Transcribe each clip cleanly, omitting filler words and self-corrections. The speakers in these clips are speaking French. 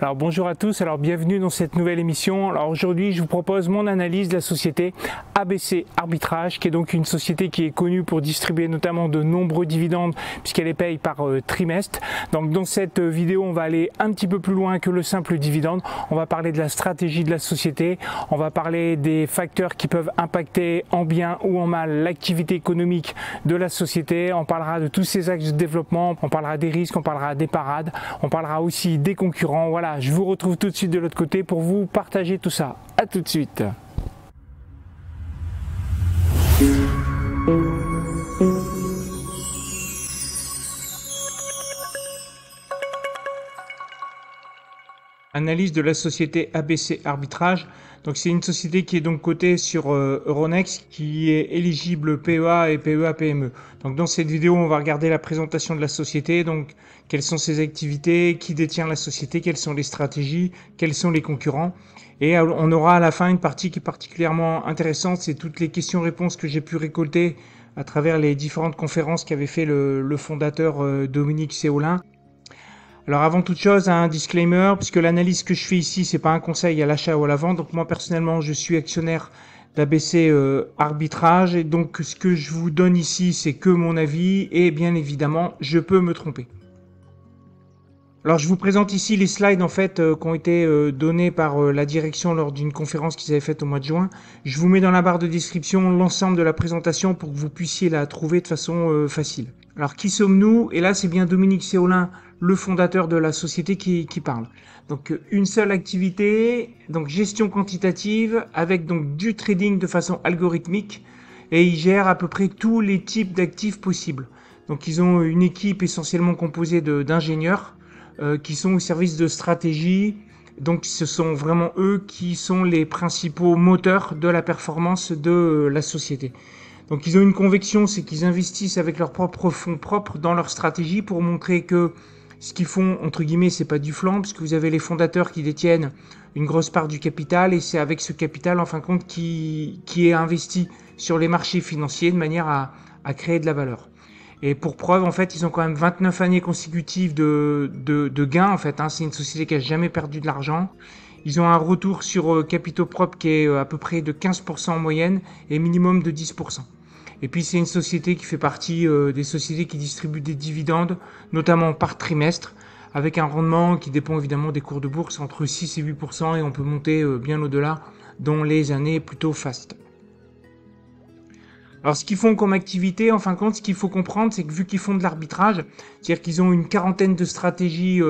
Alors bonjour à tous, alors bienvenue dans cette nouvelle émission. Alors aujourd'hui je vous propose mon analyse de la société ABC Arbitrage, qui est donc une société qui est connue pour distribuer notamment de nombreux dividendes puisqu'elle les paye par trimestre. Donc dans cette vidéo on va aller un petit peu plus loin que le simple dividende. On va parler de la stratégie de la société, on va parler des facteurs qui peuvent impacter en bien ou en mal l'activité économique de la société. On parlera de tous ces axes de développement, on parlera des risques, on parlera des parades, on parlera aussi des concurrents. Voilà, je vous retrouve tout de suite de l'autre côté pour vous partager tout ça. À tout de suite. Analyse de la société ABC Arbitrage. Donc c'est une société qui est donc cotée sur Euronext, qui est éligible PEA et PEA-PME. Donc dans cette vidéo, on va regarder la présentation de la société, donc quelles sont ses activités, qui détient la société, quelles sont les stratégies, quels sont les concurrents. Et on aura à la fin une partie qui est particulièrement intéressante, c'est toutes les questions-réponses que j'ai pu récolter à travers les différentes conférences qu'avait fait le fondateur Dominique Séolin. Alors avant toute chose, un disclaimer, puisque l'analyse que je fais ici, c'est pas un conseil à l'achat ou à la vente. Donc moi personnellement, je suis actionnaire d'ABC Arbitrage, et donc ce que je vous donne ici, c'est que mon avis, et bien évidemment, je peux me tromper. Alors je vous présente ici les slides en fait qui ont été donnés par la direction lors d'une conférence qu'ils avaient faite au mois de juin. Je vous mets dans la barre de description l'ensemble de la présentation pour que vous puissiez la trouver de façon facile. Alors qui sommes-nous? Et là c'est bien Dominique Séolin, le fondateur de la société qui parle. Donc une seule activité, donc gestion quantitative avec donc du trading de façon algorithmique, et ils gèrent à peu près tous les types d'actifs possibles. Donc ils ont une équipe essentiellement composée d'ingénieurs qui sont au service de stratégie. Donc ce sont vraiment eux qui sont les principaux moteurs de la performance de la société. Donc ils ont une conviction, c'est qu'ils investissent avec leurs propres fonds propres dans leur stratégie pour montrer que ce qu'ils font, entre guillemets, c'est pas du flan, puisque vous avez les fondateurs qui détiennent une grosse part du capital, et c'est avec ce capital, en fin de compte, qui est investi sur les marchés financiers de manière à créer de la valeur. Et pour preuve, en fait, ils ont quand même 29 années consécutives de gains, en fait. C'est une société qui a jamais perdu de l'argent. Ils ont un retour sur capitaux propres qui est à peu près de 15% en moyenne et minimum de 10%. Et puis c'est une société qui fait partie des sociétés qui distribuent des dividendes, notamment par trimestre, avec un rendement qui dépend évidemment des cours de bourse entre 6 et 8%, et on peut monter bien au-delà dans les années plutôt fastes. Alors ce qu'ils font comme activité, en fin de compte, ce qu'il faut comprendre, c'est que vu qu'ils font de l'arbitrage, c'est-à-dire qu'ils ont une quarantaine de stratégies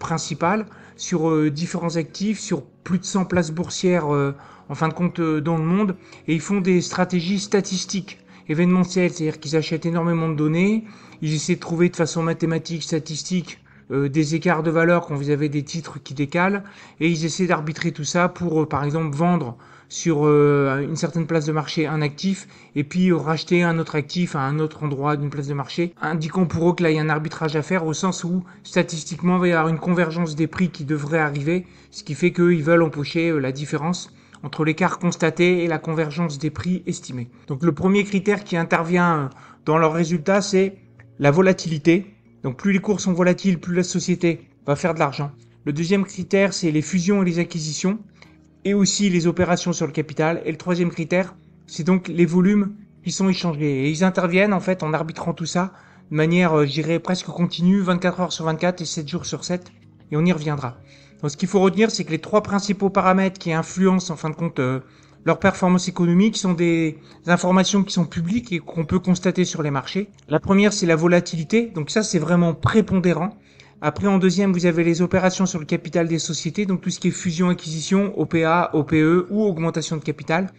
principales sur différents actifs, sur plus de 100 places boursières en fin de compte dans le monde, et ils font des stratégies statistiques, événementielles, c'est-à-dire qu'ils achètent énormément de données, ils essaient de trouver de façon mathématique, statistique, des écarts de valeur quand vous avez des titres qui décalent, et ils essaient d'arbitrer tout ça pour, par exemple, vendre sur une certaine place de marché un actif, et puis racheter un autre actif à un autre endroit d'une place de marché, indiquant pour eux que là il y a un arbitrage à faire, au sens où statistiquement il va y avoir une convergence des prix qui devrait arriver, ce qui fait qu'ils veulent empocher la différence entre l'écart constaté et la convergence des prix estimés. Donc le premier critère qui intervient dans leurs résultats, c'est la volatilité. Donc plus les cours sont volatiles, plus la société va faire de l'argent. Le deuxième critère, c'est les fusions et les acquisitions, et aussi les opérations sur le capital. Et le troisième critère, c'est donc les volumes qui sont échangés. Et ils interviennent en fait en arbitrant tout ça de manière, je dirais, presque continue, 24 heures sur 24 et 7 jours sur 7. Et on y reviendra. Donc ce qu'il faut retenir, c'est que les trois principaux paramètres qui influencent en fin de compte leur performance économique sont des informations qui sont publiques et qu'on peut constater sur les marchés. La première, c'est la volatilité. Donc ça, c'est vraiment prépondérant. Après, en deuxième, vous avez les opérations sur le capital des sociétés, donc tout ce qui est fusion-acquisition, OPA, OPE ou augmentation de capital.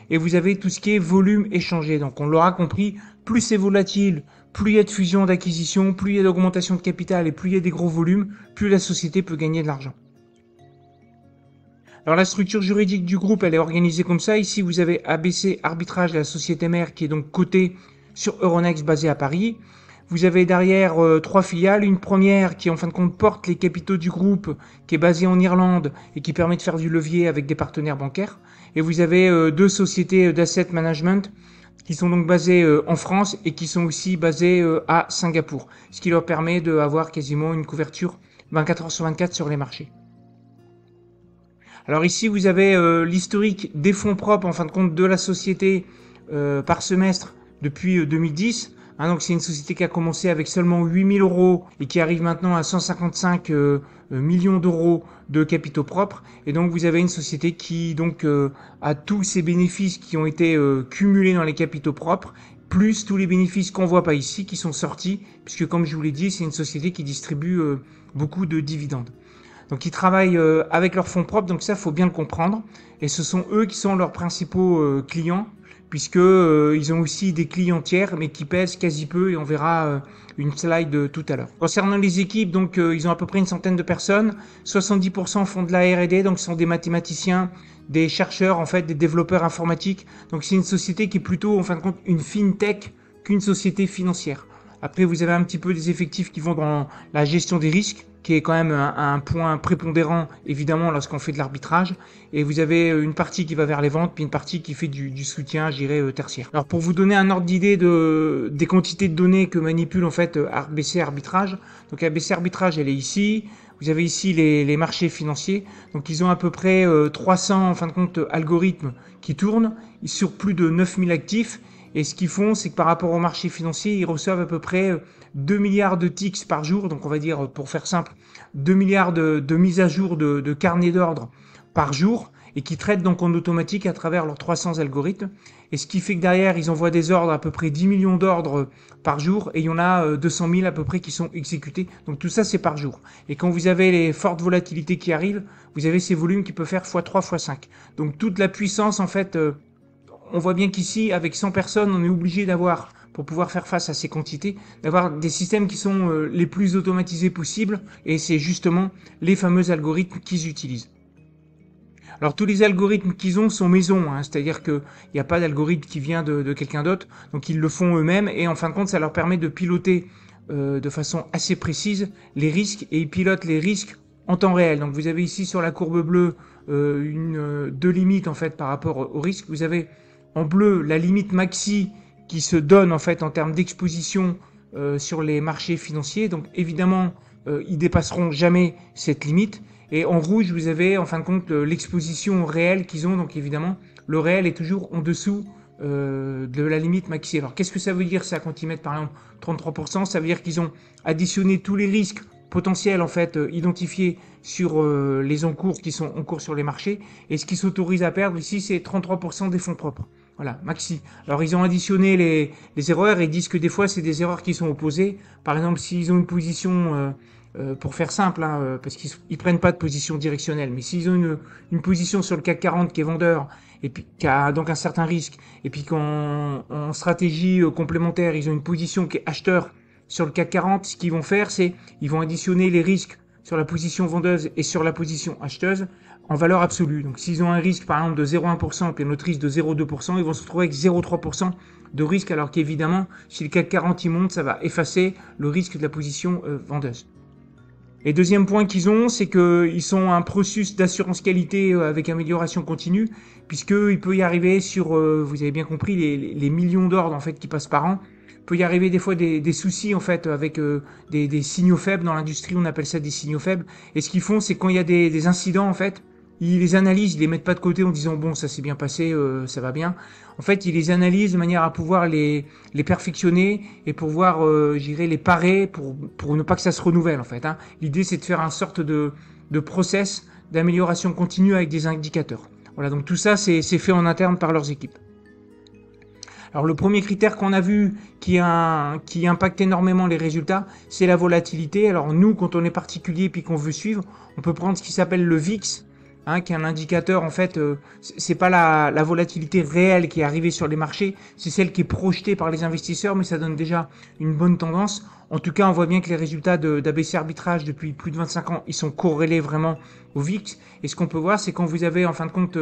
Et vous avez tout ce qui est volume échangé. Donc on l'aura compris, plus c'est volatile, plus il y a de fusion d'acquisition, plus il y a d'augmentation de capital et plus il y a des gros volumes, plus la société peut gagner de l'argent. Alors la structure juridique du groupe, elle est organisée comme ça. Ici, vous avez ABC Arbitrage, la société mère, qui est donc cotée sur Euronext, basée à Paris. Vous avez derrière trois filiales. Une première qui, en fin de compte, porte les capitaux du groupe, qui est basée en Irlande et qui permet de faire du levier avec des partenaires bancaires. Et vous avez deux sociétés d'asset management qui sont donc basées en France et qui sont aussi basées à Singapour, ce qui leur permet d'avoir quasiment une couverture 24 heures sur 24 sur les marchés. Alors ici, vous avez l'historique des fonds propres, en fin de compte, de la société par semestre depuis 2010. Hein, donc c'est une société qui a commencé avec seulement 8 000 € et qui arrive maintenant à 155 millions d'euros de capitaux propres. Et donc vous avez une société qui donc a tous ces bénéfices qui ont été cumulés dans les capitaux propres, plus tous les bénéfices qu'on voit pas ici qui sont sortis, puisque comme je vous l'ai dit, c'est une société qui distribue beaucoup de dividendes. Donc ils travaillent avec leurs fonds propres, donc ça faut bien le comprendre. Et ce sont eux qui sont leurs principaux clients, puisque ils ont aussi des clients tiers, mais qui pèsent quasi peu, et on verra une slide tout à l'heure. Concernant les équipes, donc ils ont à peu près une centaine de personnes. 70% font de la R&D, donc ce sont des mathématiciens, des chercheurs, en fait, des développeurs informatiques. Donc c'est une société qui est plutôt, en fin de compte, une fintech qu'une société financière. Après, vous avez un petit peu des effectifs qui vont dans la gestion des risques, qui est quand même un point prépondérant, évidemment, lorsqu'on fait de l'arbitrage. Et vous avez une partie qui va vers les ventes, puis une partie qui fait du soutien, je dirais, tertiaire. Alors, pour vous donner un ordre d'idée des quantités de données que manipule, en fait, ABC Arbitrage. Donc, ABC Arbitrage, elle est ici. Vous avez ici les marchés financiers. Donc, ils ont à peu près 300, en fin de compte, algorithmes qui tournent sur plus de 9000 actifs. Et ce qu'ils font, c'est que par rapport au marché financier, ils reçoivent à peu près 2 milliards de ticks par jour. Donc on va dire, pour faire simple, 2 milliards de mises à jour de carnets d'ordre par jour, et qui traitent donc en automatique à travers leurs 300 algorithmes. Et ce qui fait que derrière, ils envoient des ordres, à peu près 10 millions d'ordres par jour, et il y en a 200 000 à peu près qui sont exécutés. Donc tout ça, c'est par jour. Et quand vous avez les fortes volatilités qui arrivent, vous avez ces volumes qui peuvent faire x3, x5. Donc toute la puissance, en fait... on voit bien qu'ici, avec 100 personnes, on est obligé d'avoir, pour pouvoir faire face à ces quantités, d'avoir des systèmes qui sont les plus automatisés possibles, et c'est justement les fameux algorithmes qu'ils utilisent. Alors tous les algorithmes qu'ils ont sont maison, hein, c'est-à-dire qu'il n'y a pas d'algorithme qui vient de quelqu'un d'autre, donc ils le font eux-mêmes, et en fin de compte, ça leur permet de piloter de façon assez précise les risques, et ils pilotent les risques en temps réel. Donc vous avez ici sur la courbe bleue deux limites en fait par rapport au risque. Vous avez en bleu la limite maxi qui se donne en fait en termes d'exposition sur les marchés financiers. Donc évidemment, ils dépasseront jamais cette limite. Et en rouge, vous avez en fin de compte l'exposition réelle qu'ils ont. Donc évidemment, le réel est toujours en dessous de la limite maxi. Alors qu'est-ce que ça veut dire ça quand ils mettent par exemple 33%? Ça veut dire qu'ils ont additionné tous les risques potentiels en fait identifiés sur les encours qui sont en cours sur les marchés, et ce qui s'autorise à perdre ici c'est 33% des fonds propres. Voilà, maxi. Alors ils ont additionné les erreurs et disent que des fois c'est des erreurs qui sont opposées. Par exemple, s'ils ont une position, pour faire simple, hein, parce qu'ils prennent pas de position directionnelle, mais s'ils ont une position sur le CAC 40 qui est vendeur, et puis qui a donc un certain risque, et puis qu'en stratégie complémentaire, ils ont une position qui est acheteur sur le CAC 40, ce qu'ils vont faire, c'est ils vont additionner les risques sur la position vendeuse et sur la position acheteuse en valeur absolue. Donc s'ils ont un risque par exemple de 0,1% et un autre risque de 0,2%, ils vont se retrouver avec 0,3% de risque, alors qu'évidemment, si le CAC 40 y monte, ça va effacer le risque de la position vendeuse. Et deuxième point qu'ils ont, c'est qu'ils sont un processus d'assurance qualité avec amélioration continue, puisqu'il peut y arriver sur, vous avez bien compris, les millions d'ordres en fait qui passent par an. Il peut y arriver des fois des soucis en fait avec des signaux faibles dans l'industrie, on appelle ça des signaux faibles. Et ce qu'ils font, c'est quand il y a des incidents en fait, ils les analysent, ils les mettent pas de côté en disant bon ça s'est bien passé, ça va bien. En fait, ils les analysent de manière à pouvoir les perfectionner et pouvoir, j'irais les parer pour ne pas que ça se renouvelle en fait. Hein. L'idée c'est de faire une sorte de process d'amélioration continue avec des indicateurs. Voilà, donc tout ça c'est fait en interne par leurs équipes. Alors le premier critère qu'on a vu qui impacte énormément les résultats, c'est la volatilité. Alors nous, quand on est particulier puis qu'on veut suivre, on peut prendre ce qui s'appelle le VIX, hein, qui est un indicateur en fait, c'est pas la volatilité réelle qui est arrivée sur les marchés, c'est celle qui est projetée par les investisseurs, mais ça donne déjà une bonne tendance. En tout cas, on voit bien que les résultats d'ABC Arbitrage depuis plus de 25 ans, ils sont corrélés vraiment au VIX. Et ce qu'on peut voir, c'est quand vous avez en fin de compte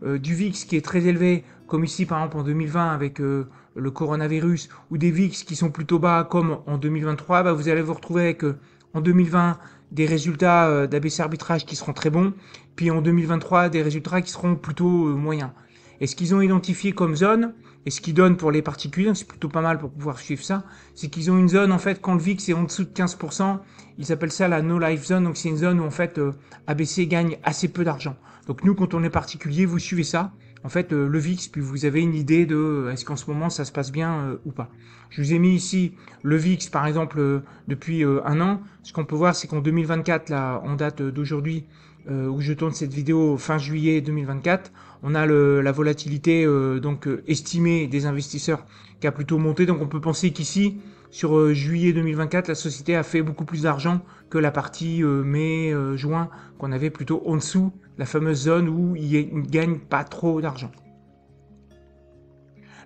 du VIX qui est très élevé, comme ici par exemple en 2020 avec le coronavirus, ou des VIX qui sont plutôt bas comme en 2023, bah, vous allez vous retrouver avec en 2020 des résultats d'ABC Arbitrage qui seront très bons, puis en 2023 des résultats qui seront plutôt moyens. Et ce qu'ils ont identifié comme zone, et ce qu'ils donnent pour les particuliers, c'est plutôt pas mal pour pouvoir suivre ça, c'est qu'ils ont une zone, en fait, quand le VIX est en dessous de 15%, ils appellent ça la no-life zone, donc c'est une zone où, en fait, ABC gagne assez peu d'argent. Donc nous, quand on est particulier, vous suivez ça, en fait, le VIX, puis vous avez une idée de est-ce qu'en ce moment, ça se passe bien ou pas. Je vous ai mis ici le VIX, par exemple, depuis un an. Ce qu'on peut voir, c'est qu'en 2024, là, en date d'aujourd'hui, où je tourne cette vidéo fin juillet 2024, on a la volatilité estimée des investisseurs qui a plutôt monté. Donc on peut penser qu'ici, sur juillet 2024, la société a fait beaucoup plus d'argent que la partie mai-juin qu'on avait plutôt en dessous, la fameuse zone où il ne gagne pas trop d'argent.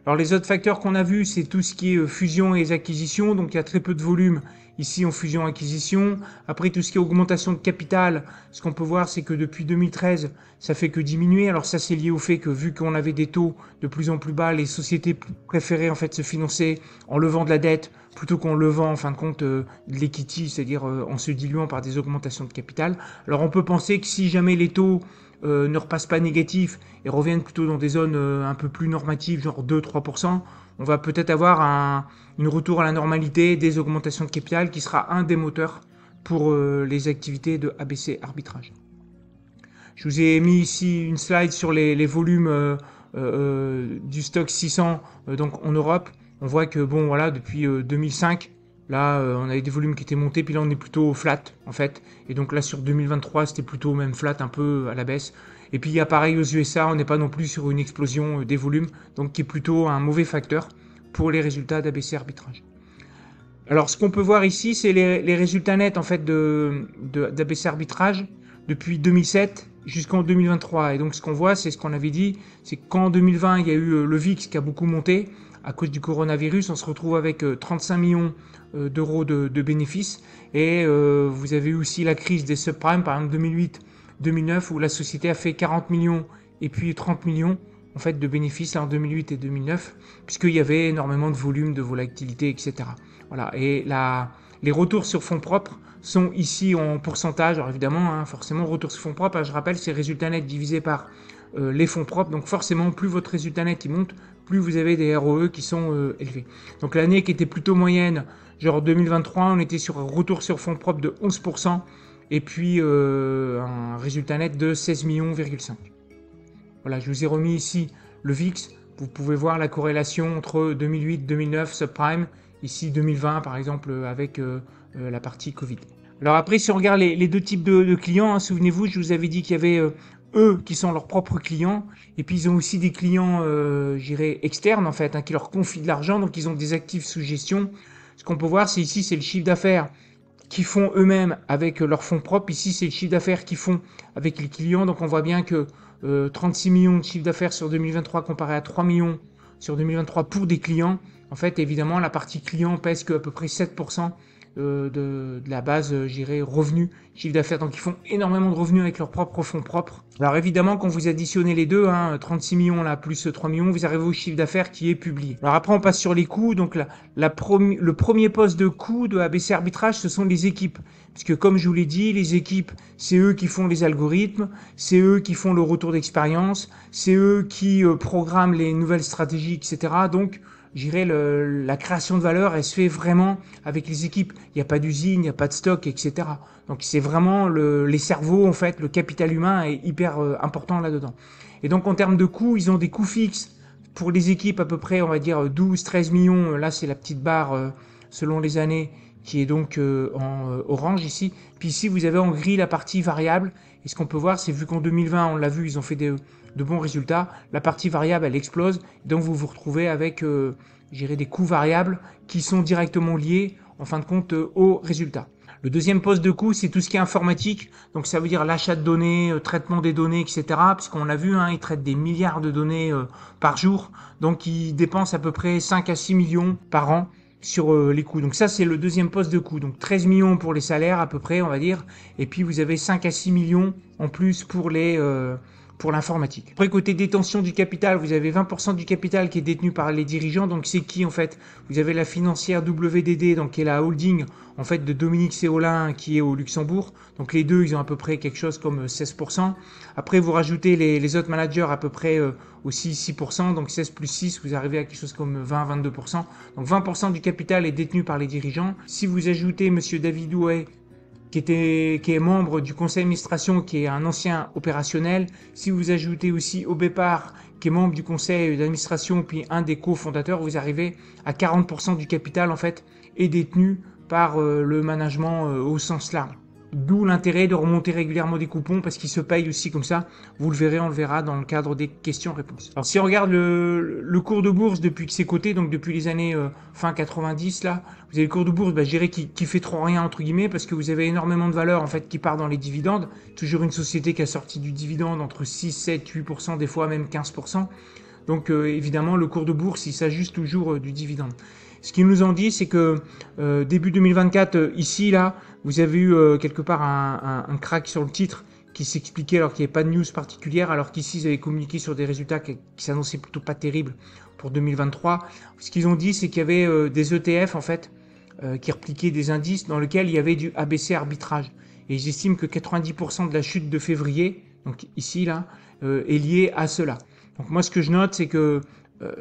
Alors les autres facteurs qu'on a vus, c'est tout ce qui est fusion et acquisitions, donc il y a très peu de volume ici en fusion-acquisition. Après tout ce qui est augmentation de capital, ce qu'on peut voir c'est que depuis 2013, ça fait que diminuer. Alors ça c'est lié au fait que vu qu'on avait des taux de plus en plus bas, les sociétés préféraient en fait se financer en levant de la dette plutôt qu'en levant en fin de compte de l'equity, c'est-à-dire en se diluant par des augmentations de capital. Alors on peut penser que si jamais les taux ne repassent pas négatifs et reviennent plutôt dans des zones un peu plus normatives, genre 2-3%, on va peut-être avoir une retour à la normalité des augmentations de capital qui sera un des moteurs pour les activités de ABC Arbitrage. Je vous ai mis ici une slide sur les volumes du stock 600 donc en Europe. On voit que bon voilà depuis 2005, là on avait des volumes qui étaient montés, puis là on est plutôt flat en fait. Et donc là sur 2023 c'était plutôt même flat, un peu à la baisse. Et puis il y a pareil aux USA, on n'est pas non plus sur une explosion des volumes, donc qui est plutôt un mauvais facteur pour les résultats d'ABC Arbitrage. Alors ce qu'on peut voir ici, c'est les résultats nets en fait d'ABC Arbitrage depuis 2007 jusqu'en 2023. Et donc ce qu'on voit, c'est ce qu'on avait dit, c'est qu'en 2020, il y a eu le VIX qui a beaucoup monté à cause du coronavirus. On se retrouve avec 35 millions d'euros de bénéfices. Et vous avez eu aussi la crise des subprimes, par exemple 2008-2009, où la société a fait 40 millions et puis 30 millions en fait de bénéfices en 2008 et 2009, puisqu'il y avait énormément de volume, de volatilité, etc. Voilà. Et les retours sur fonds propres sont ici en pourcentage. Alors évidemment, forcément, retour sur fonds propres, je rappelle, c'est résultat net divisé par les fonds propres. Donc forcément, plus votre résultat net il monte, plus vous avez des ROE qui sont élevés. Donc l'année qui était plutôt moyenne, genre 2023, on était sur un retour sur fonds propres de 11%, et puis un résultat net de 16 millions,5 millions. Voilà, je vous ai remis ici le VIX. Vous pouvez voir la corrélation entre 2008-2009 subprime, ici 2020 par exemple avec la partie Covid. Alors après, si on regarde les deux types de clients, souvenez-vous, je vous avais dit qu'il y avait eux qui sont leurs propres clients, et puis ils ont aussi des clients, je dirais, externes en fait, qui leur confient de l'argent, donc ils ont des actifs sous gestion. Ce qu'on peut voir, c'est ici, c'est le chiffre d'affaires qu'ils font eux-mêmes avec leurs fonds propres. Ici, c'est le chiffre d'affaires qu'ils font avec les clients. Donc on voit bien que 36 millions de chiffre d'affaires sur 2023 comparé à 3 millions sur 2023 pour des clients. En fait, évidemment, la partie client pèse qu'à peu près 7% de la base, j'irais, revenus, chiffre d'affaires. Donc, ils font énormément de revenus avec leurs propres fonds propres. Alors, évidemment, quand vous additionnez les deux, 36 millions là, plus 3 millions, vous arrivez au chiffre d'affaires qui est publié. Alors après, on passe sur les coûts. Donc, le premier poste de coût de ABC Arbitrage, ce sont les équipes. Puisque, comme je vous l'ai dit, les équipes, c'est eux qui font les algorithmes, c'est eux qui font le retour d'expérience, c'est eux qui programment les nouvelles stratégies, etc. Donc, je dirais la création de valeur, elle se fait vraiment avec les équipes. Il n'y a pas d'usine, il n'y a pas de stock, etc. Donc c'est vraiment les cerveaux, en fait, le capital humain est hyper important là-dedans. Et donc en termes de coûts, ils ont des coûts fixes pour les équipes à peu près, on va dire 12-13 millions. Là, c'est la petite barre selon les années qui est donc en orange ici. Puis ici, vous avez en gris la partie variable. Et ce qu'on peut voir, c'est vu qu'en 2020, on l'a vu, ils ont fait de bons résultats. La partie variable, elle explose. Donc, vous vous retrouvez avec, des coûts variables qui sont directement liés, en fin de compte, aux résultats. Le deuxième poste de coût, c'est tout ce qui est informatique. Donc, ça veut dire l'achat de données, traitement des données, etc. Puisqu'on l'a vu, ils traitent des milliards de données par jour. Donc, ils dépensent à peu près 5 à 6 millions par an sur les coûts. Donc ça, c'est le deuxième poste de coût. Donc 13 millions pour les salaires à peu près, on va dire. Et puis vous avez 5 à 6 millions en plus pour les pour l'informatique. Après, côté détention du capital, vous avez 20% du capital qui est détenu par les dirigeants. Donc, c'est qui en fait? Vous avez la financière WDD, donc qui est la holding en fait de Dominique Séolin qui est au Luxembourg. Donc, les deux, ils ont à peu près quelque chose comme 16%. Après, vous rajoutez les autres managers à peu près aussi 6%. Donc, 16 plus 6, vous arrivez à quelque chose comme 20-22%. Donc, 20% du capital est détenu par les dirigeants. Si vous ajoutez Monsieur David Douai, qui est membre du conseil d'administration, qui est un ancien opérationnel. Si vous ajoutez aussi Aubépar, qui est membre du conseil d'administration, puis un des cofondateurs, vous arrivez à 40% du capital, en fait, est détenu par le management au sens large. D'où l'intérêt de remonter régulièrement des coupons parce qu'ils se payent aussi comme ça. Vous le verrez, on le verra dans le cadre des questions-réponses. Alors si on regarde le cours de bourse depuis que c'est coté, donc depuis les années fin 90 là, vous avez le cours de bourse, je dirais qui fait trop rien entre guillemets parce que vous avez énormément de valeur en fait qui part dans les dividendes. Toujours une société qui a sorti du dividende entre 6, 7, 8%, des fois même 15%. Donc évidemment le cours de bourse il s'ajuste toujours du dividende. Ce qu'ils nous ont dit, c'est que début 2024, ici, là, vous avez eu quelque part un crack sur le titre qui s'expliquait alors qu'il n'y avait pas de news particulière, alors qu'ici, ils avaient communiqué sur des résultats qui s'annonçaient plutôt pas terribles pour 2023. Ce qu'ils ont dit, c'est qu'il y avait des ETF, en fait, qui repliquaient des indices dans lesquels il y avait du ABC arbitrage. Et ils estiment que 90% de la chute de février, donc ici, là, est liée à cela. Donc moi, ce que je note, c'est que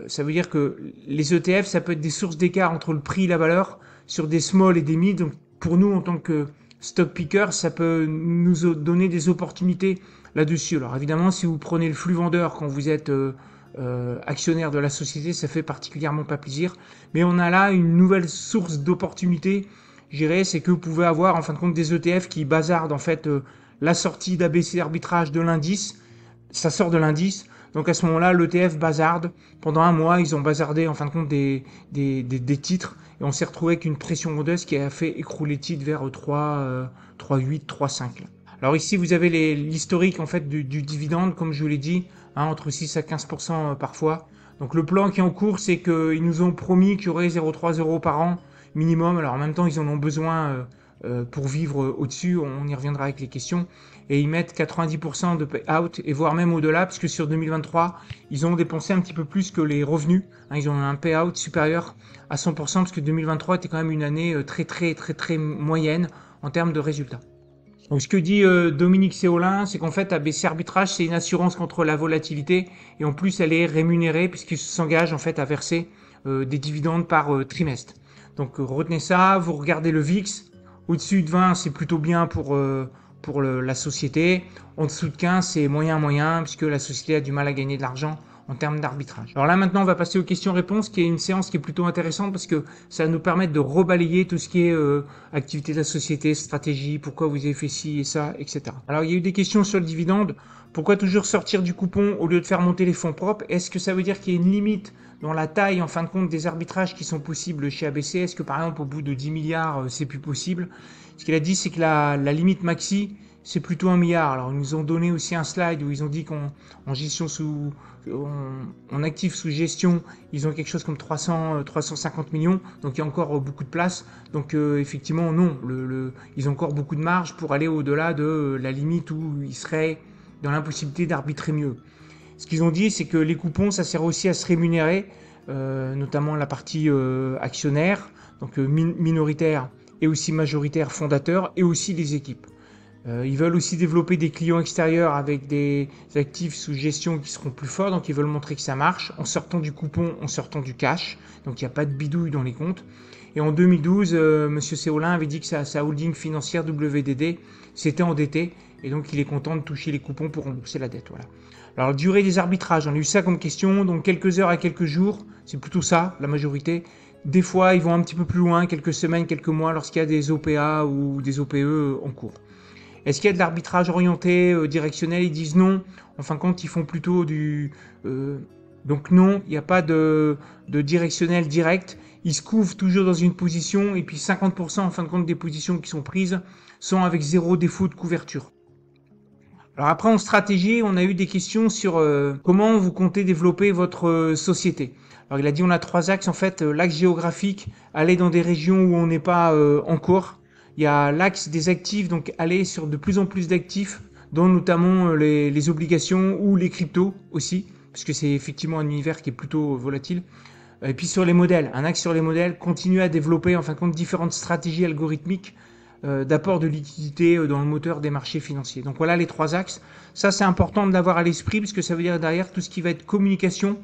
ça veut dire que les ETF, ça peut être des sources d'écart entre le prix et la valeur sur des small et des mid. Donc pour nous, en tant que stock picker, ça peut nous donner des opportunités là-dessus. Alors évidemment, si vous prenez le flux vendeur quand vous êtes actionnaire de la société, ça fait particulièrement pas plaisir. Mais on a là une nouvelle source d'opportunités, je dirais, c'est que vous pouvez avoir en fin de compte des ETF qui bazardent en fait la sortie d'ABC arbitrage de l'indice. Ça sort de l'indice. Donc à ce moment-là, l'ETF bazarde. Pendant un mois, ils ont bazardé en fin de compte des titres. Et on s'est retrouvé avec une pression vendeuse qui a fait écrouler le titre vers 3,8, 3,5. Alors ici, vous avez l'historique en fait du dividende, comme je vous l'ai dit, entre 6 à 15% parfois. Donc le plan qui est en cours, c'est qu'ils nous ont promis qu'il y aurait 0,3 euros par an minimum. Alors en même temps, ils en ont besoin pour vivre au-dessus. On y reviendra avec les questions. Et ils mettent 90% de payout et voire même au-delà, puisque sur 2023, ils ont dépensé un petit peu plus que les revenus. Ils ont un payout supérieur à 100%, parce que 2023 était quand même une année très moyenne en termes de résultats. Donc ce que dit Dominique Séolin, c'est qu'en fait ABC Arbitrage, c'est une assurance contre la volatilité, et en plus elle est rémunérée puisqu'il s'engage en fait à verser des dividendes par trimestre. Donc retenez ça, vous regardez le VIX, au-dessus de 20 c'est plutôt bien pour la société. En dessous de 15, c'est moyen, puisque la société a du mal à gagner de l'argent en termes d'arbitrage. Alors là, maintenant, on va passer aux questions-réponses, qui est une séance qui est plutôt intéressante, parce que ça va nous permettre de rebalayer tout ce qui est activité de la société, stratégie, pourquoi vous avez fait ci et ça, etc. Alors, il y a eu des questions sur le dividende. Pourquoi toujours sortir du coupon au lieu de faire monter les fonds propres? Est-ce que ça veut dire qu'il y a une limite dans la taille, en fin de compte, des arbitrages qui sont possibles chez ABC? Est-ce que, par exemple, au bout de 10 milliards, c'est plus possible? Ce qu'il a dit, c'est que la limite maxi, c'est plutôt 1 milliard. Alors, ils nous ont donné aussi un slide où ils ont dit qu'en gestion en actifs sous gestion, ils ont quelque chose comme 350 millions. Donc, il y a encore beaucoup de place. Donc, effectivement, non. Ils ont encore beaucoup de marge pour aller au-delà de la limite où ils seraient dans l'impossibilité d'arbitrer mieux. Ce qu'ils ont dit, c'est que les coupons, ça sert aussi à se rémunérer, notamment la partie actionnaire, donc minoritaire et aussi majoritaire fondateur, et aussi les équipes. Ils veulent aussi développer des clients extérieurs avec des actifs sous gestion qui seront plus forts, donc ils veulent montrer que ça marche, en sortant du coupon, en sortant du cash, donc il n'y a pas de bidouille dans les comptes. Et en 2012, M. Séolin avait dit que sa holding financière WDD s'était endettée, et donc il est content de toucher les coupons pour rembourser la dette. Voilà. Alors, durée des arbitrages, on a eu ça comme question, donc quelques heures à quelques jours, c'est plutôt ça, la majorité. Des fois, ils vont un petit peu plus loin, quelques semaines, quelques mois, lorsqu'il y a des OPA ou des OPE en cours. Est-ce qu'il y a de l'arbitrage orienté, directionnel? Ils disent non. En fin de compte, ils font plutôt donc non, il n'y a pas de directionnel direct. Ils se couvrent toujours dans une position, et puis 50% en fin de compte des positions qui sont prises sont avec 0 défaut de couverture. Alors après, en stratégie, on a eu des questions sur comment vous comptez développer votre société. Alors il a dit on a 3 axes en fait. L'axe géographique, aller dans des régions où on n'est pas encore. Il y a l'axe des actifs, donc aller sur de plus en plus d'actifs dont notamment les obligations ou les cryptos aussi, parce que c'est effectivement un univers qui est plutôt volatile. Et puis sur les modèles, un axe sur les modèles, continuer à développer en fin de compte différentes stratégies algorithmiques d'apport de liquidité dans le moteur des marchés financiers. Donc voilà les 3 axes. Ça c'est important de l'avoir à l'esprit, parce que ça veut dire derrière tout ce qui va être communication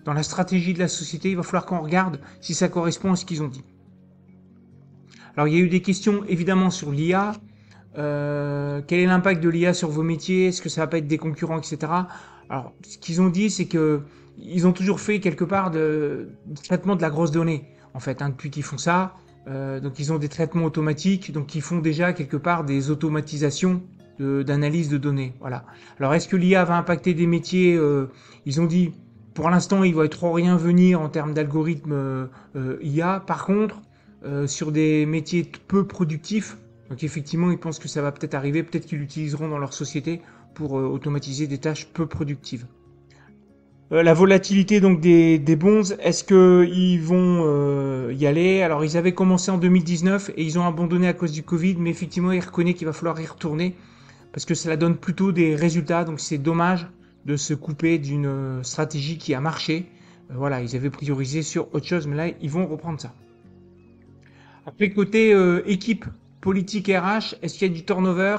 dans la stratégie de la société, il va falloir qu'on regarde si ça correspond à ce qu'ils ont dit. Alors il y a eu des questions évidemment sur l'IA. Quel est l'impact de l'IA sur vos métiers? Est-ce que ça va pas être des concurrents, etc. Alors ce qu'ils ont dit, c'est que ils ont toujours fait quelque part du traitement de la grosse donnée, en fait, depuis qu'ils font ça. Donc ils ont des traitements automatiques, donc ils font déjà quelque part des automatisations d'analyse de données. Voilà. Alors est-ce que l'IA va impacter des métiers? Ils ont dit, pour l'instant, il ne va trop rien venir en termes d'algorithme IA. Par contre, sur des métiers peu productifs, donc effectivement, ils pensent que ça va peut-être arriver, peut-être qu'ils l'utiliseront dans leur société pour automatiser des tâches peu productives. La volatilité donc des bonds, est-ce qu'ils vont y aller? Alors ils avaient commencé en 2019 et ils ont abandonné à cause du Covid, mais effectivement ils reconnaissent qu'il va falloir y retourner parce que cela donne plutôt des résultats, donc c'est dommage de se couper d'une stratégie qui a marché. Voilà, ils avaient priorisé sur autre chose, mais là ils vont reprendre ça. Après côté équipe politique RH, est-ce qu'il y a du turnover?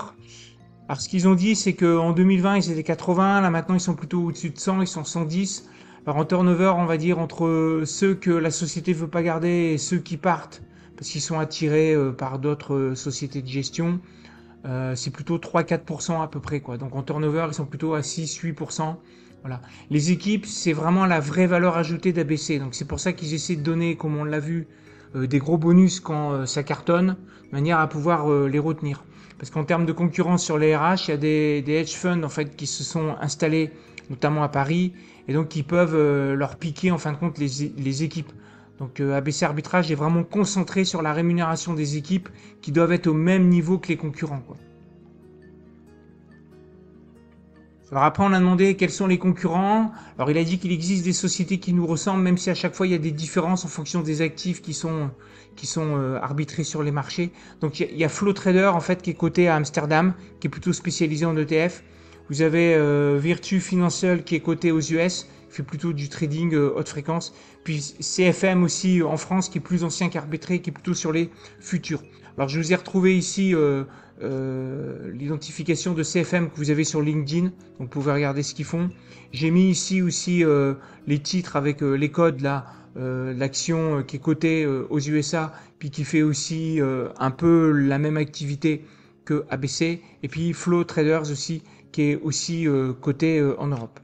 Alors ce qu'ils ont dit, c'est qu'en 2020, ils étaient 80, là maintenant ils sont plutôt au-dessus de 100, ils sont 110. Alors en turnover, on va dire entre ceux que la société veut pas garder et ceux qui partent, parce qu'ils sont attirés par d'autres sociétés de gestion, c'est plutôt 3-4% à peu près, quoi. Donc en turnover, ils sont plutôt à 6-8%. Voilà. Les équipes, c'est vraiment la vraie valeur ajoutée d'ABC. Donc c'est pour ça qu'ils essaient de donner, comme on l'a vu, des gros bonus quand ça cartonne, de manière à pouvoir les retenir. Parce qu'en termes de concurrence sur les RH, il y a des hedge funds en fait qui se sont installés, notamment à Paris, et donc qui peuvent leur piquer en fin de compte les équipes. Donc ABC Arbitrage est vraiment concentré sur la rémunération des équipes qui doivent être au même niveau que les concurrents, quoi. Alors après, on a demandé quels sont les concurrents. Alors il a dit qu'il existe des sociétés qui nous ressemblent, même si à chaque fois il y a des différences en fonction des actifs qui sont arbitrés sur les marchés. Donc il y a Flow Trader en fait qui est coté à Amsterdam, qui est plutôt spécialisé en ETF. Vous avez Virtu Financial qui est coté aux US, qui fait plutôt du trading haute fréquence. Puis CFM aussi en France qui est plus ancien qu'arbitré, qui est plutôt sur les futurs. Alors je vous ai retrouvé ici l'identification de CFM que vous avez sur LinkedIn, donc vous pouvez regarder ce qu'ils font. J'ai mis ici aussi les titres avec les codes là, l'action qui est cotée aux USA, puis qui fait aussi un peu la même activité que ABC, et puis Flow Traders aussi, qui est aussi coté en Europe.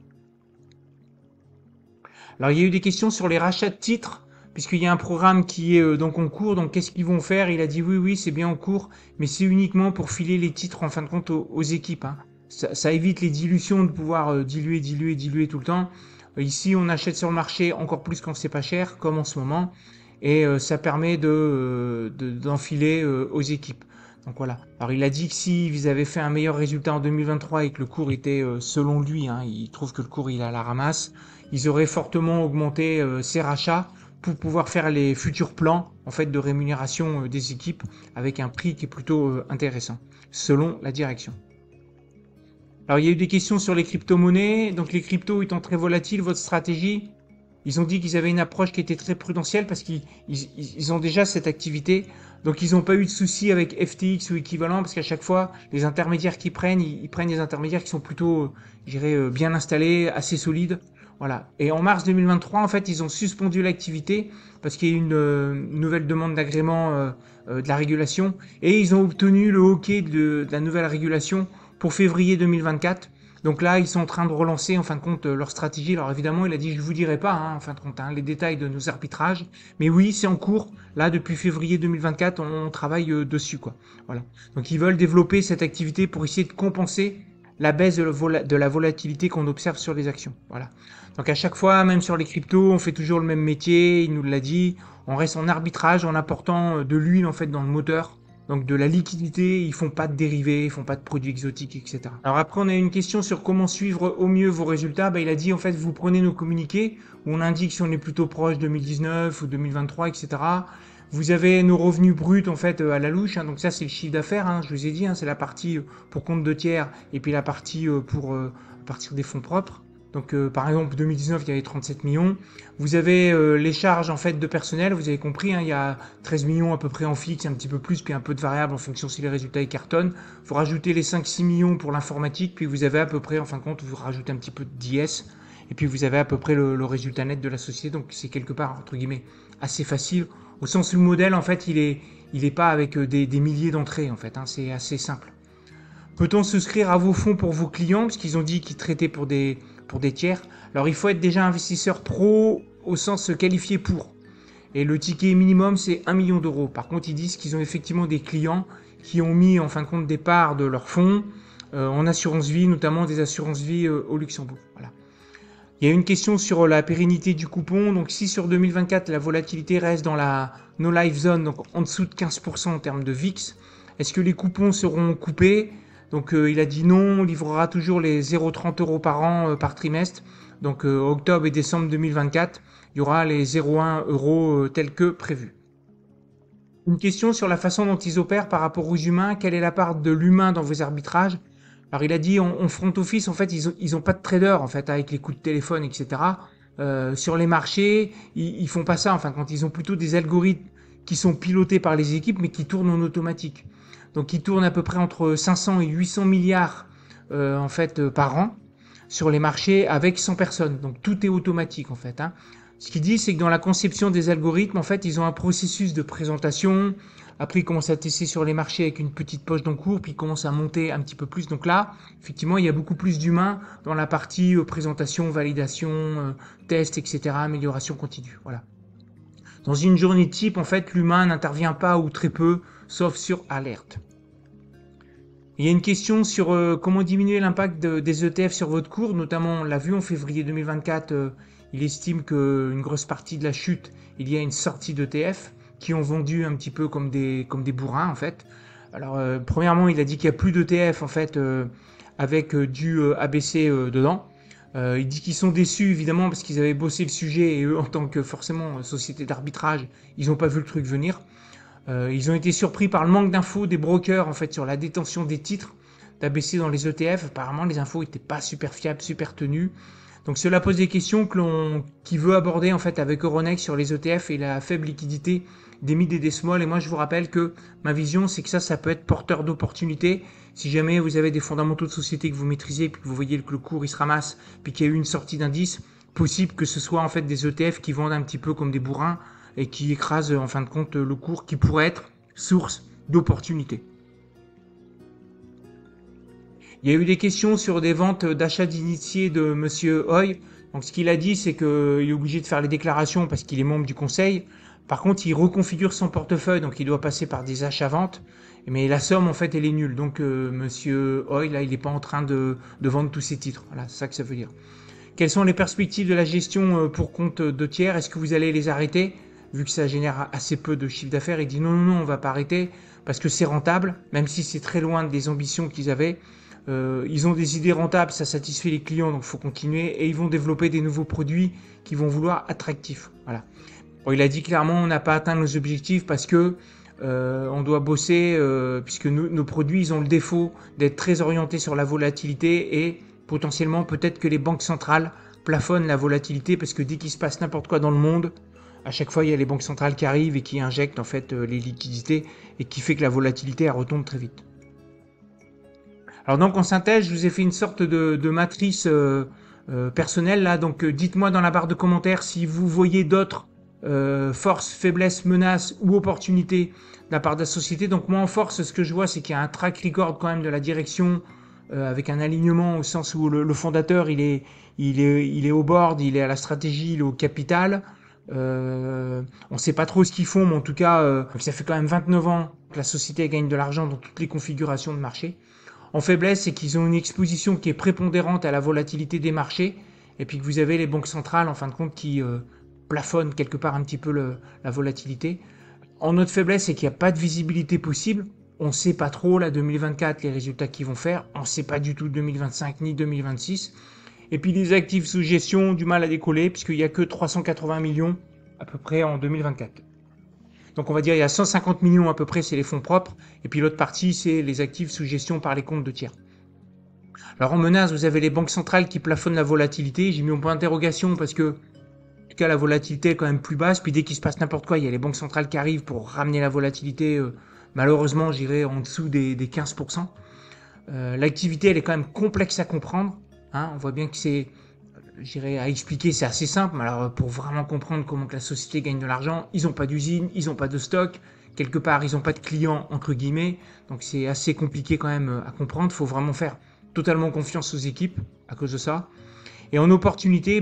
Alors il y a eu des questions sur les rachats de titres, puisqu'il y a un programme qui est donc en cours, donc qu'est-ce qu'ils vont faire? Il a dit oui, c'est bien en cours, mais c'est uniquement pour filer les titres en fin de compte aux équipes, hein. Ça évite les dilutions, de pouvoir diluer tout le temps. Ici, on achète sur le marché encore plus quand c'est pas cher, comme en ce moment, et ça permet d'enfiler aux équipes. Donc voilà. Alors il a dit que si ils avaient fait un meilleur résultat en 2023 et que le cours était, selon lui, hein, il trouve que le cours il est à la ramasse, ils auraient fortement augmenté ses rachats pour pouvoir faire les futurs plans en fait de rémunération des équipes avec un prix qui est plutôt intéressant selon la direction. Alors il y a eu des questions sur les crypto-monnaies. Donc les cryptos étant très volatiles, votre stratégie? Ils ont dit qu'ils avaient une approche qui était très prudentielle parce qu'ils ont déjà cette activité. Donc ils n'ont pas eu de soucis avec FTX ou équivalent parce qu'à chaque fois, les intermédiaires qu'ils prennent, ils prennent des intermédiaires qui sont plutôt, je dirais, bien installés, assez solides. Voilà. Et en mars 2023, en fait, ils ont suspendu l'activité parce qu'il y a eu une nouvelle demande d'agrément de la régulation et ils ont obtenu le OK de la nouvelle régulation pour février 2024. Donc là, ils sont en train de relancer en fin de compte leur stratégie. Alors évidemment, il a dit je vous dirai pas en fin de compte les détails de nos arbitrages, mais oui, c'est en cours. Là, depuis février 2024, on travaille dessus, quoi. Voilà. Donc ils veulent développer cette activité pour essayer de compenser la baisse de la volatilité qu'on observe sur les actions. Voilà. Donc à chaque fois, même sur les cryptos, on fait toujours le même métier, il nous l'a dit, on reste en arbitrage en apportant de l'huile en fait dans le moteur, donc de la liquidité, ils font pas de dérivés, ils font pas de produits exotiques, etc. Alors après, on a une question sur comment suivre au mieux vos résultats. Il a dit en fait, vous prenez nos communiqués où on indique si on est plutôt proche 2019 ou 2023, etc. Vous avez nos revenus bruts en fait à la louche, hein, donc ça c'est le chiffre d'affaires, hein, je vous ai dit, hein, c'est la partie pour compte de tiers et puis la partie pour partir des fonds propres. Donc par exemple 2019 il y avait 37 millions. Vous avez les charges en fait de personnel, vous avez compris, hein, il y a 13 millions à peu près en fixe, un petit peu plus, puis un peu de variable en fonction si les résultats ils cartonnent. Vous rajoutez les 5-6 millions pour l'informatique, puis vous avez à peu près, en fin de compte, vous rajoutez un petit peu d'IS, et puis vous avez à peu près le résultat net de la société, donc c'est quelque part, entre guillemets, assez facile, au sens où le modèle, en fait, il est pas avec des milliers d'entrées, en fait, hein, c'est assez simple. Peut-on souscrire à vos fonds pour vos clients, parce qu'ils ont dit qu'ils traitaient pour des tiers. Alors il faut être déjà investisseur pro au sens qualifié pour. Et le ticket minimum c'est 1 million d'euros. Par contre ils disent qu'ils ont effectivement des clients qui ont mis en fin de compte des parts de leurs fonds en assurance vie, notamment des assurances vie au Luxembourg. Voilà. Il y a une question sur la pérennité du coupon. Donc si sur 2024 la volatilité reste dans la no life zone, donc en dessous de 15% en termes de VIX, est-ce que les coupons seront coupés? Donc il a dit non, on livrera toujours les 0,30 euros par an par trimestre. Donc octobre et décembre 2024, il y aura les 0,1 euros tels que prévu. Une question sur la façon dont ils opèrent par rapport aux humains. Quelle est la part de l'humain dans vos arbitrages? Alors il a dit en front office, en fait, ils ont pas de trader en fait avec les coups de téléphone, etc. Sur les marchés, ils font pas ça. Enfin, quand ils ont plutôt des algorithmes qui sont pilotés par les équipes, mais qui tournent en automatique. Donc, ils tournent à peu près entre 500 et 800 milliards en fait par an sur les marchés avec 100 personnes. Donc, tout est automatique en fait. Hein. Ce qu'il dit, c'est que dans la conception des algorithmes, en fait, ils ont un processus de présentation. Après, ils commencent à tester sur les marchés avec une petite poche d'encours, puis ils commencent à monter un petit peu plus. Donc là, effectivement, il y a beaucoup plus d'humains dans la partie présentation, validation, test, etc., amélioration continue. Voilà. Dans une journée type, en fait, l'humain n'intervient pas ou très peu, sauf sur alerte. Il y a une question sur comment diminuer l'impact des ETF sur votre cours, notamment on l'a vu en février 2024, il estime qu'une grosse partie de la chute, il y a une sortie d'ETF qui ont vendu un petit peu comme des bourrins en fait. Alors premièrement, il a dit qu'il n'y a plus d'ETF en fait avec du ABC dedans. Il dit qu'ils sont déçus évidemment parce qu'ils avaient bossé le sujet et eux en tant que forcément société d'arbitrage, ils n'ont pas vu le truc venir. Ils ont été surpris par le manque d'infos des brokers en fait sur la détention des titres d'ABC dans les ETF. Apparemment, les infos n'étaient pas super fiables, super tenues. Donc cela pose des questions qui veut aborder en fait avec Euronext sur les ETF et la faible liquidité des mid et des small. Et moi, je vous rappelle que ma vision, c'est que ça peut être porteur d'opportunités. Si jamais vous avez des fondamentaux de société que vous maîtrisez, puis que vous voyez que le cours il se ramasse, puis qu'il y a eu une sortie d'indice, possible que ce soit en fait des ETF qui vendent un petit peu comme des bourrins et qui écrasent en fin de compte le cours qui pourrait être source d'opportunités. Il y a eu des questions sur des ventes d'achat d'initiés de Monsieur Hoy. Donc ce qu'il a dit, c'est qu'il est obligé de faire les déclarations parce qu'il est membre du conseil. Par contre, il reconfigure son portefeuille, donc il doit passer par des achats-ventes. Mais la somme, en fait, elle est nulle. Donc Monsieur Hoy, là, il n'est pas en train de vendre tous ses titres. Voilà, c'est ça que ça veut dire. Quelles sont les perspectives de la gestion pour compte de tiers? Est-ce que vous allez les arrêter? Vu que ça génère assez peu de chiffre d'affaires, il dit non, on va pas arrêter parce que c'est rentable, même si c'est très loin des ambitions qu'ils avaient. Ils ont des idées rentables, ça satisfait les clients, donc il faut continuer. Et ils vont développer des nouveaux produits qui vont vouloir attractifs. Voilà. Bon, il a dit clairement, on n'a pas atteint nos objectifs parce que on doit bosser, puisque nos produits, ils ont le défaut d'être très orientés sur la volatilité et potentiellement peut-être que les banques centrales plafonnent la volatilité parce que dès qu'il se passe n'importe quoi dans le monde, à chaque fois il y a les banques centrales qui arrivent et qui injectent en fait les liquidités et qui fait que la volatilité elle retombe très vite. Alors donc en synthèse, je vous ai fait une sorte de matrice personnelle là, donc dites-moi dans la barre de commentaires si vous voyez d'autres forces, faiblesses, menaces ou opportunités de la part de la société. Donc moi en force, ce que je vois c'est qu'il y a un track record quand même de la direction avec un alignement au sens où le fondateur il est au board, il est à la stratégie, il est au capital. On sait pas trop ce qu'ils font, mais en tout cas, ça fait quand même 29 ans que la société gagne de l'argent dans toutes les configurations de marché. En faiblesse, c'est qu'ils ont une exposition qui est prépondérante à la volatilité des marchés, et puis que vous avez les banques centrales, en fin de compte, qui plafonnent quelque part un petit peu la volatilité. En autre faiblesse, c'est qu'il n'y a pas de visibilité possible. On ne sait pas trop, là, 2024, les résultats qu'ils vont faire. On ne sait pas du tout 2025 ni 2026. Et puis les actifs sous gestion, du mal à décoller, puisqu'il n'y a que 380 millions à peu près en 2024. Donc on va dire il y a 150 millions à peu près, c'est les fonds propres, et puis l'autre partie, c'est les actifs sous gestion par les comptes de tiers. Alors en menace, vous avez les banques centrales qui plafonnent la volatilité. J'ai mis un point d'interrogation parce que, en tout cas, la volatilité est quand même plus basse. Puis dès qu'il se passe n'importe quoi, il y a les banques centrales qui arrivent pour ramener la volatilité, malheureusement, j'irai en dessous des 15%. L'activité, elle est quand même complexe à comprendre. Hein. On voit bien que c'est, j'irai à expliquer, c'est assez simple. Mais alors, pour vraiment comprendre comment que la société gagne de l'argent, ils n'ont pas d'usine, ils n'ont pas de stock. Quelque part, ils n'ont pas de clients, entre guillemets. Donc c'est assez compliqué quand même à comprendre. Il faut vraiment faire totalement confiance aux équipes à cause de ça. Et en opportunité,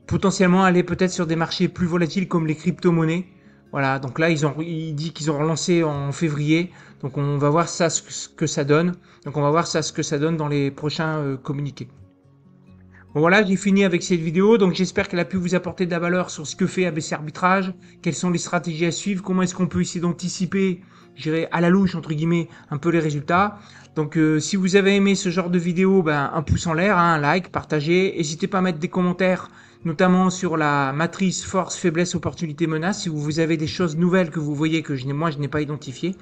potentiellement aller peut-être sur des marchés plus volatiles comme les crypto-monnaies. Voilà, donc là, il dit qu'ils ont relancé en février. Donc on va voir ça, ce que ça donne. Donc on va voir ça, ce que ça donne dans les prochains communiqués. Bon voilà, j'ai fini avec cette vidéo, donc j'espère qu'elle a pu vous apporter de la valeur sur ce que fait ABC Arbitrage, quelles sont les stratégies à suivre, comment est-ce qu'on peut essayer d'anticiper, je dirais à la louche entre guillemets, un peu les résultats. Donc si vous avez aimé ce genre de vidéo, un pouce en l'air, un like, partagez, n'hésitez pas à mettre des commentaires, notamment sur la matrice force, faiblesse, opportunité, menace, si vous avez des choses nouvelles que vous voyez que moi je n'ai pas identifiées.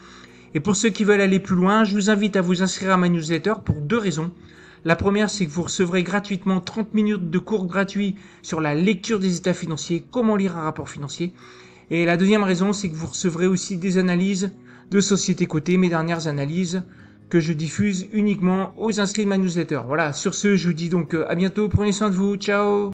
Et pour ceux qui veulent aller plus loin, je vous invite à vous inscrire à ma newsletter pour 2 raisons. La première, c'est que vous recevrez gratuitement 30 minutes de cours gratuits sur la lecture des états financiers, comment lire un rapport financier. Et la deuxième raison, c'est que vous recevrez aussi des analyses de sociétés cotées, mes dernières analyses que je diffuse uniquement aux inscrits de ma newsletter. Voilà, sur ce, je vous dis donc à bientôt, prenez soin de vous, ciao!